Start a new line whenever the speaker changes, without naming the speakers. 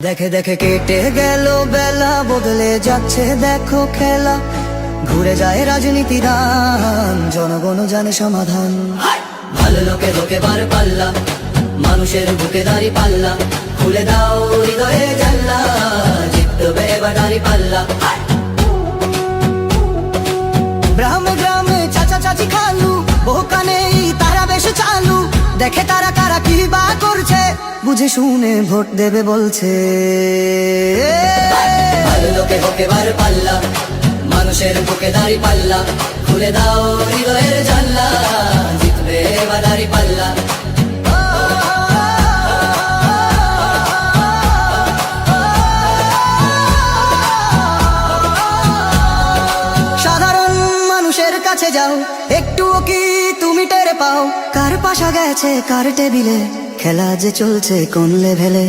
দেখে দেখে কেটে গেল বেলা, বদলে যাচ্ছে দেখো খেলা। ঘুরে যায় রাজনীতি দান, জনগণ জানে সমাধান। ভালো লোকে ধোকে বার পাল্লা, মানুষের বুকে দাঁড়ি পাল্লা। খুলে দাও হৃদয়ে জানলা, জিতবে এবার দাঁড়ি পাল্লা। গ্রামে গ্রামে চাচা চাচি খালু, বোকানেই তারা বেশ চালু। দেখে তারা কারা কি বা করছে, বুঝে শুনে ভোট দেবে বলছে। ভালো লোকে হোকে বার পাল্লা, মানুষের বুকে দাঁড়ি পাল্লা। খুলে দাও হৃদয়ের জানলা, জিতবে এবার দাঁড়ি পাল্লা। সাধারণ মানুষের কাছে যাও, একটুও কি তুমি টের পাও? কার পাশা গেছে কার টেবিলে, খেলা যে চলছে কোন লেভেলে।